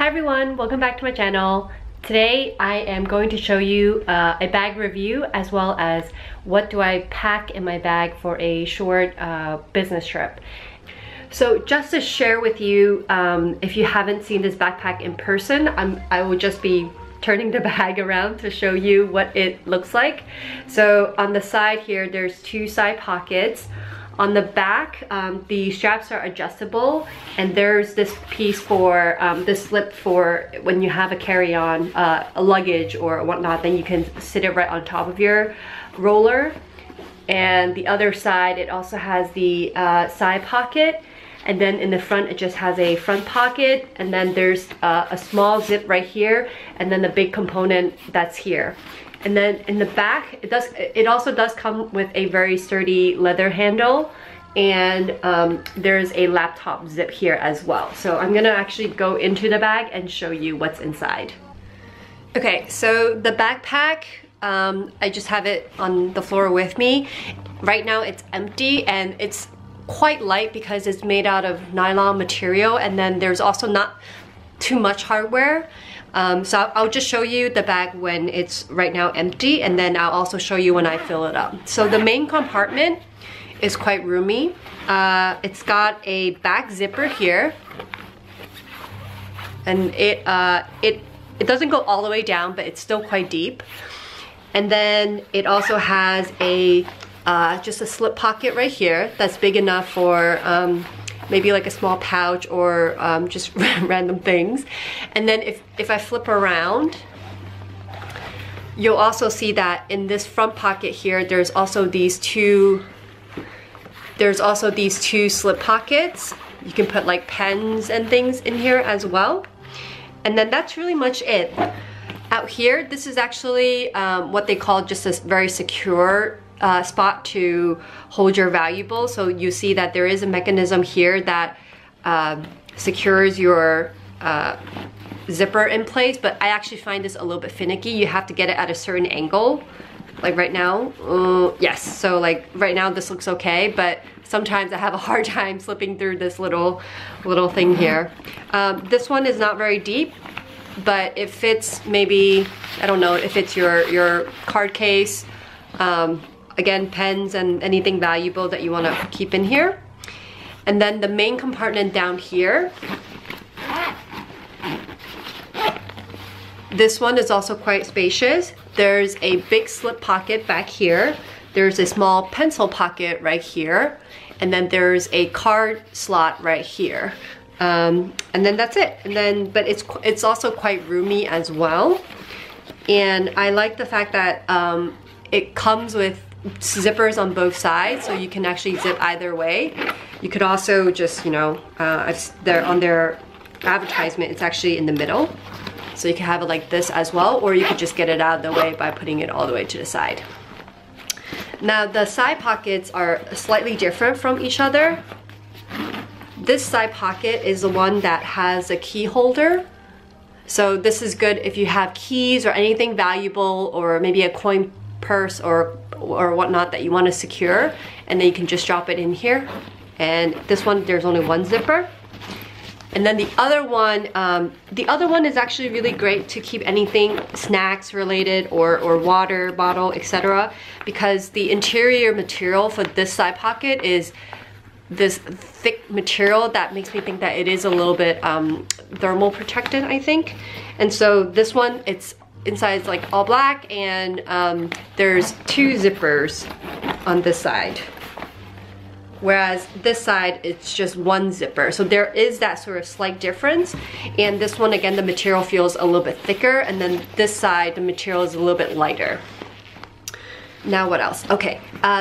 Hi everyone, welcome back to my channel. Today I am going to show you a bag review as well as what do I pack in my bag for a short business trip. So just to share with you, if you haven't seen this backpack in person, I will just be turning the bag around to show you what it looks like. So on the side here, there's two side pockets. On the back, the straps are adjustable, and there's this piece for this slip for when you have a carry-on, a luggage or whatnot, then you can sit it right on top of your roller. And the other side, it also has the side pocket, and then in the front it just has a front pocket, and then there's a small zip right here, and then the big component that's here. And then in the back, it also does come with a very sturdy leather handle, and there's a laptop zip here as well. So I'm gonna actually go into the bag and show you what's inside. Okay, so the backpack, I just have it on the floor with me. Right now it's empty and it's quite light because it's made out of nylon material, and then there's also not too much hardware. So I'll just show you the bag when it's right now empty, and then I'll also show you when I fill it up. So the main compartment is quite roomy. It's got a back zipper here, and it doesn't go all the way down, but it's still quite deep. And then it also has a just a slip pocket right here that's big enough for maybe like a small pouch or just random things. And then if I flip around, you'll also see that in this front pocket here, there's also these two slip pockets. You can put like pens and things in here as well. And then that's really much it. Out here, this is actually what they call just a very secure spot to hold your valuables. So you see that there is a mechanism here that secures your zipper in place, but I actually find this a little bit finicky. You have to get it at a certain angle, like right now. Yes, so like right now this looks okay, but sometimes I have a hard time slipping through this little thing here. This one is not very deep, but it fits maybe, I don't know, if it's your card case, again, pens and anything valuable that you want to keep in here. And then the main compartment down here, this one is also quite spacious. There's a big slip pocket back here. There's a small pencil pocket right here. And then there's a card slot right here. And then that's it. And then, but it's also quite roomy as well. And I like the fact that it comes with zippers on both sides, so you can actually zip either way. You could also just, you know, on their advertisement, it's actually in the middle. So you can have it like this as well, or you could just get it out of the way by putting it all the way to the side. Now the side pockets are slightly different from each other. This side pocket is the one that has a key holder. So this is good if you have keys or anything valuable, or maybe a coin purse or whatnot that you want to secure, and then you can just drop it in here. And this one, there's only one zipper. And then the other one is actually really great to keep anything snacks related or water bottle, etc. Because the interior material for this side pocket is this thick material that makes me think that it is a little bit thermal protected, I think. And so this one, it's inside is like all black, and there's two zippers on this side, whereas this side it's just one zipper. So there is that sort of slight difference. And this one, again, the material feels a little bit thicker, and then this side the material is a little bit lighter. Now what else? Okay,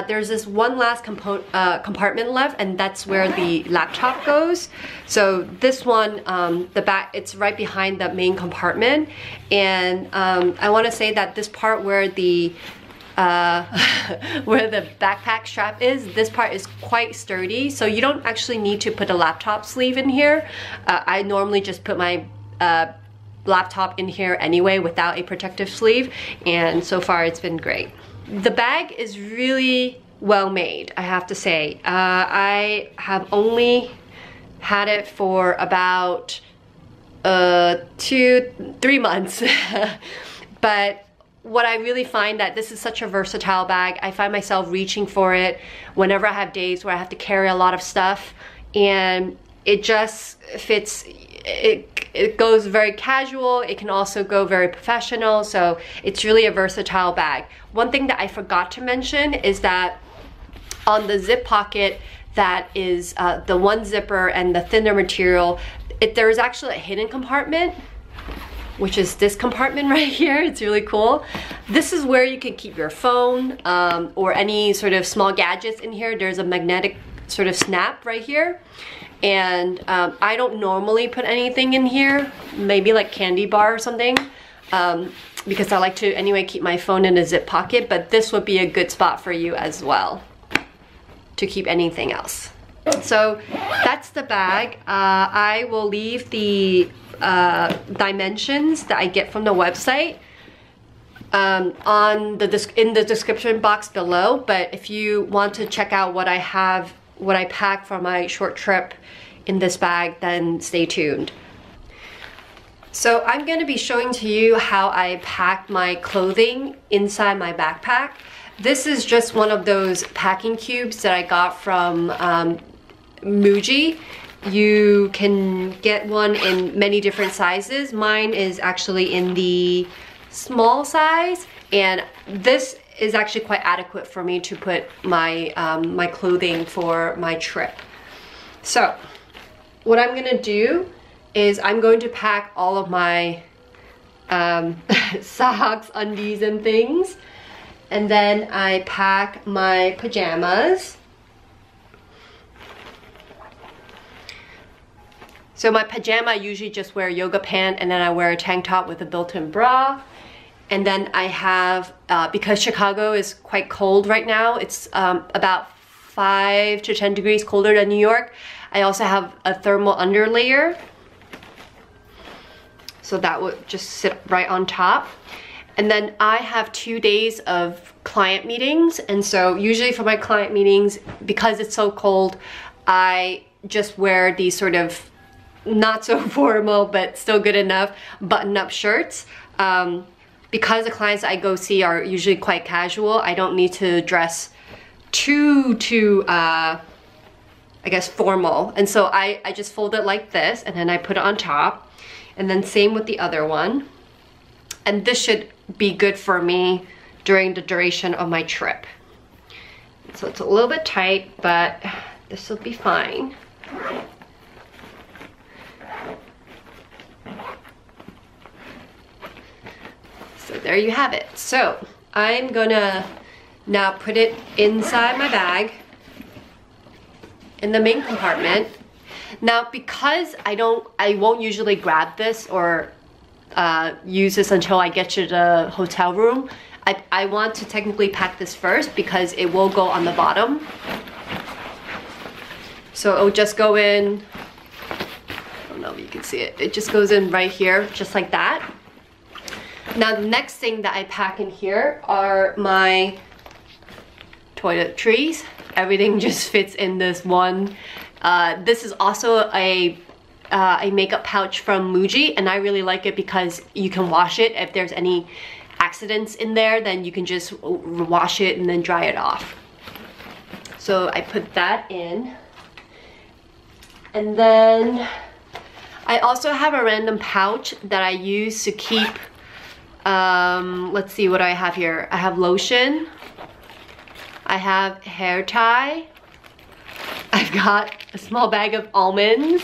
there's this one last compartment left, and that's where the laptop goes. So this one, the back, it's right behind the main compartment. And I want to say that this part where the backpack strap is, this part is quite sturdy. So you don't actually need to put a laptop sleeve in here. I normally just put my laptop in here anyway without a protective sleeve, and so far it's been great. The bag is really well made, I have to say. I have only had it for about 2-3 months. But what I really find that this is such a versatile bag. I find myself reaching for it whenever I have days where I have to carry a lot of stuff, and it just fits. It goes very casual. It can also go very professional, so it's really a versatile bag. One thing that I forgot to mention is that on the zip pocket that is the one zipper and the thinner material, there is actually a hidden compartment, which is this compartment right here. It's really cool. This is where you can keep your phone or any sort of small gadgets in here. There's a magnetic sort of snap right here. And I don't normally put anything in here, maybe like candy bar or something, because I like to anyway keep my phone in a zip pocket, but this would be a good spot for you as well to keep anything else. So that's the bag. I will leave the dimensions that I get from the website in the description box below, but if you want to check out what I pack for my short trip in this bag, then stay tuned. So I'm going to be showing to you how I pack my clothing inside my backpack. This is just one of those packing cubes that I got from Muji. You can get one in many different sizes. Mine is actually in the small size, and this is actually quite adequate for me to put my my clothing for my trip. So what I'm gonna do is I'm going to pack all of my socks, undies, and things, and then I pack my pajamas. So my pajama, I usually just wear a yoga pant, and then I wear a tank top with a built-in bra. And then I have, because Chicago is quite cold right now, it's about 5 to 10 degrees colder than New York. I also have a thermal underlayer. So that would just sit right on top. And then I have 2 days of client meetings. And so usually for my client meetings, because it's so cold, I just wear these sort of not so formal, but still good enough button-up shirts. Because the clients I go see are usually quite casual, I don't need to dress too I guess formal. And so I just fold it like this, and then I put it on top. And then same with the other one. And this should be good for me during the duration of my trip. So it's a little bit tight, but this will be fine. So there you have it. So I'm gonna now put it inside my bag in the main compartment. Now because I won't usually grab this or use this until I get to the hotel room, I want to technically pack this first because it will go on the bottom. So it'll just go in, I don't know if you can see it, it just goes in right here, just like that. Now the next thing that I pack in here are my toiletries. Everything just fits in this one. This is also a makeup pouch from Muji, and I really like it because you can wash it. If there's any accidents in there, then you can just wash it and then dry it off. So I put that in. And then I also have a random pouch that I use to keep let's see what I have here. I have lotion, I have hair tie, I've got a small bag of almonds,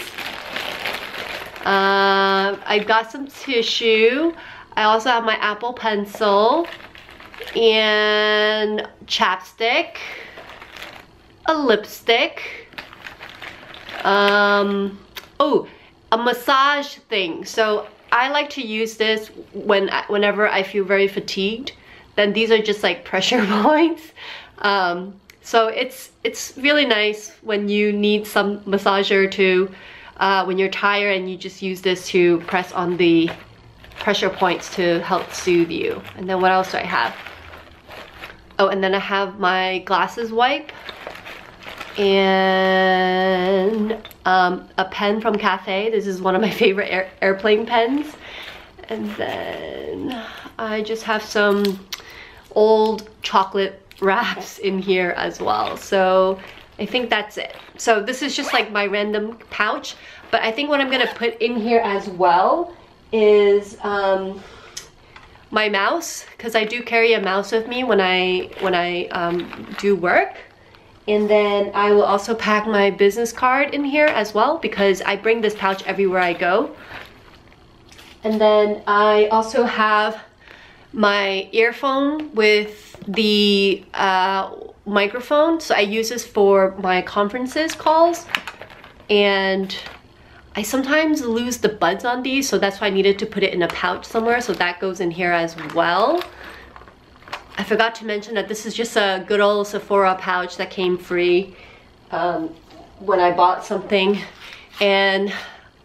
I've got some tissue, I also have my Apple pencil, and chapstick, a lipstick, oh, a massage thing. So I like to use this whenever I feel very fatigued. Then these are just like pressure points. So it's really nice when you need some massager to, when you're tired, and you just use this to press on the pressure points to help soothe you. And then what else do I have? Oh, and then I have my glasses wipe. and a pen from Cathay. This is one of my favorite airplane pens. And then I just have some old chocolate wraps in here as well. So I think that's it. So this is just like my random pouch, but I think what I'm gonna put in here as well is my mouse, because I do carry a mouse with me when I do work. And then I will also pack my business card in here as well, because I bring this pouch everywhere I go. And then I also have my earphone with the microphone. So I use this for my conferences calls. And I sometimes lose the buds on these, so that's why I needed to put it in a pouch somewhere. So that goes in here as well. I forgot to mention that this is just a good old Sephora pouch that came free when I bought something. And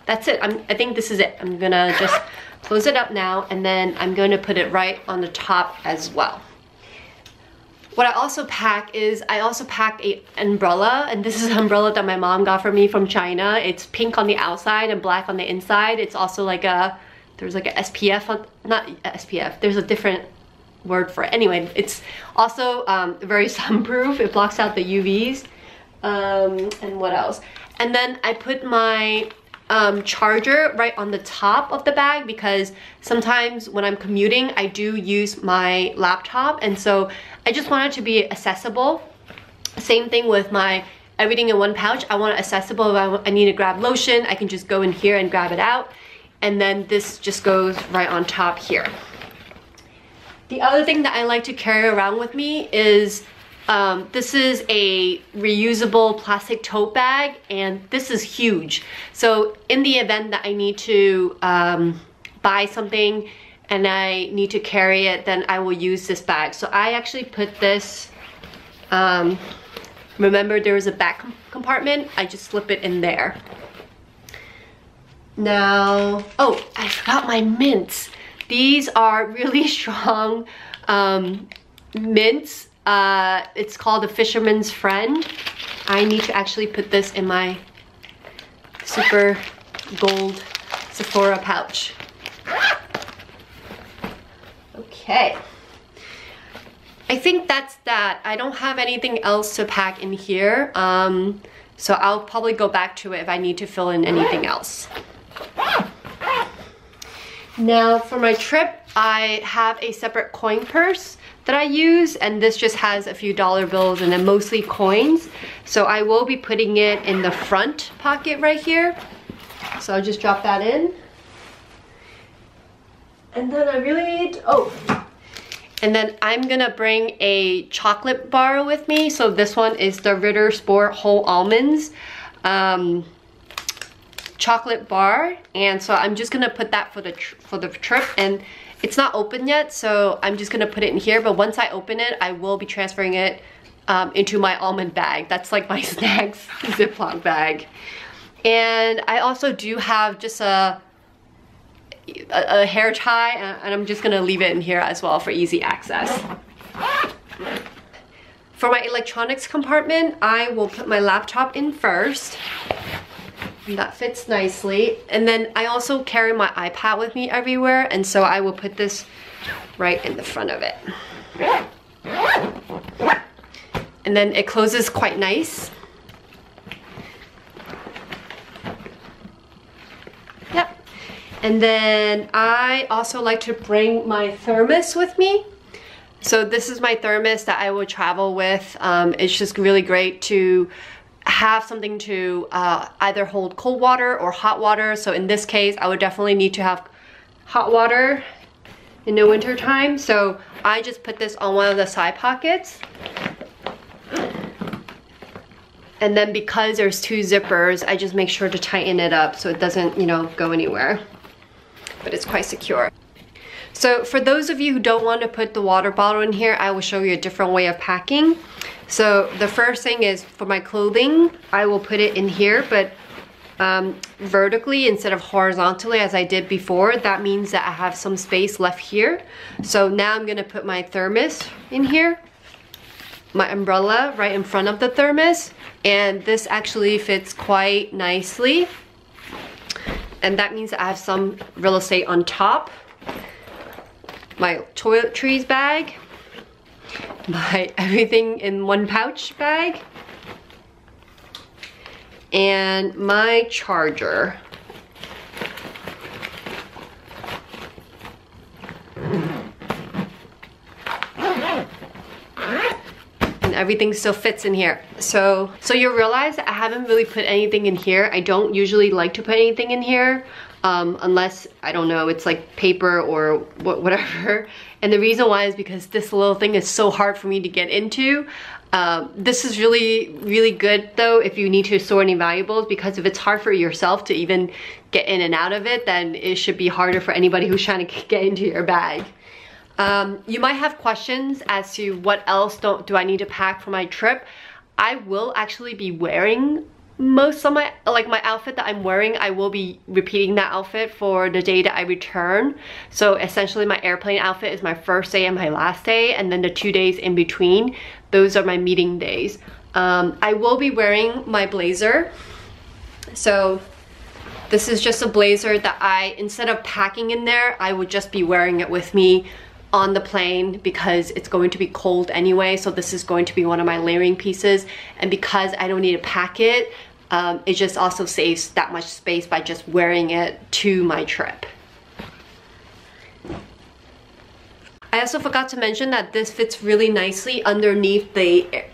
that's it. I think this is it. I'm gonna just close it up now, and then I'm going to put it right on the top as well. What I also pack is, I also pack an umbrella, and this is an umbrella that my mom got for me from China. It's pink on the outside and black on the inside. It's also like there's like a SPF, not SPF, there's a different word for it. Anyway, it's also very sunproof. It blocks out the UVs. And what else? And then I put my charger right on the top of the bag, because sometimes when I'm commuting I do use my laptop, and so I just want it to be accessible. Same thing with my everything in one pouch. I want it accessible. If I need to grab lotion, I can just go in here and grab it out, and then this just goes right on top here. The other thing that I like to carry around with me is this is a reusable plastic tote bag, and this is huge. So in the event that I need to buy something and I need to carry it, then I will use this bag. So I actually put this, remember there was a back compartment, I just slip it in there. Now, oh, I forgot my mints. These are really strong mints. It's called the Fisherman's Friend. I need to actually put this in my super gold Sephora pouch. Okay. I think that's that. I don't have anything else to pack in here. So I'll probably go back to it if I need to fill in anything else. Now for my trip, I have a separate coin purse that I use, and this just has a few dollar bills and then mostly coins. So I will be putting it in the front pocket right here. So I'll just drop that in. And then I really need, and then I'm gonna bring a chocolate bar with me. So this one is the Ritter Sport Whole Almonds chocolate bar, and so I'm just gonna put that for the trip, and it's not open yet, so I'm just gonna put it in here. But once I open it, I will be transferring it into my almond bag. That's like my snacks Ziploc bag. And I also do have just a hair tie, and I'm just gonna leave it in here as well for easy access. For my electronics compartment, I will put my laptop in first. And that fits nicely. And then I also carry my iPad with me everywhere, and so I will put this right in the front of it. And then it closes quite nice. Yep. And then I also like to bring my thermos with me. So this is my thermos that I will travel with. It's just really great to have something to either hold cold water or hot water. So in this case, I would definitely need to have hot water in the winter time. So I just put this on one of the side pockets. And then because there's two zippers, I just make sure to tighten it up so it doesn't, you know, go anywhere. But it's quite secure. So for those of you who don't want to put the water bottle in here, I will show you a different way of packing. So the first thing is for my clothing, I will put it in here, but vertically instead of horizontally as I did before. That means that I have some space left here. So now I'm gonna put my thermos in here. my umbrella right in front of the thermos, and this actually fits quite nicely. And that means I have some real estate on top. My toiletries bag, my everything in one pouch bag, and my charger. And everything still fits in here. So you'll realize that I haven't really put anything in here. I don't usually like to put anything in here. Unless, I don't know, it's like paper or whatever. And the reason why is because this little thing is so hard for me to get into. This is really good though if you need to store any valuables, because if it's hard for yourself to even get in and out of it, then it should be harder for anybody who's trying to get into your bag. You might have questions as to what else do I need to pack for my trip. I will actually be wearing most of my outfit that I'm wearing. I will be repeating that outfit for the day that I return. So essentially my airplane outfit is my first day and my last day, and then the 2 days in between, those are my meeting days. I will be wearing my blazer. So this is just a blazer that instead of packing in there, I would just be wearing it with me on the plane because it's going to be cold anyway. So this is going to be one of my layering pieces, and because I don't need to pack it, it just also saves that much space by just wearing it to my trip. I also forgot to mention that this fits really nicely underneath the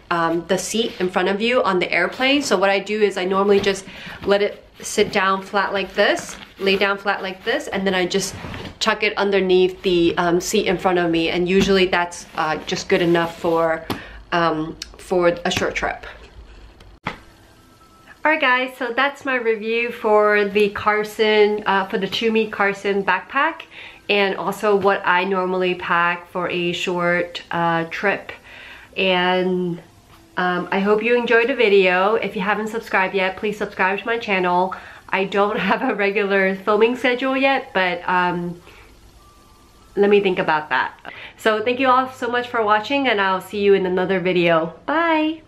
seat in front of you on the airplane. So what I do is I normally just let it sit down flat like this, lay down flat like this, and then I just tuck it underneath the seat in front of me, and usually that's just good enough for a short trip. Alright guys, so that's my review for the Tumi Carson backpack, and also what I normally pack for a short trip. And I hope you enjoyed the video. If you haven't subscribed yet, please subscribe to my channel. I don't have a regular filming schedule yet, but let me think about that. So thank you all so much for watching, and I'll see you in another video. Bye!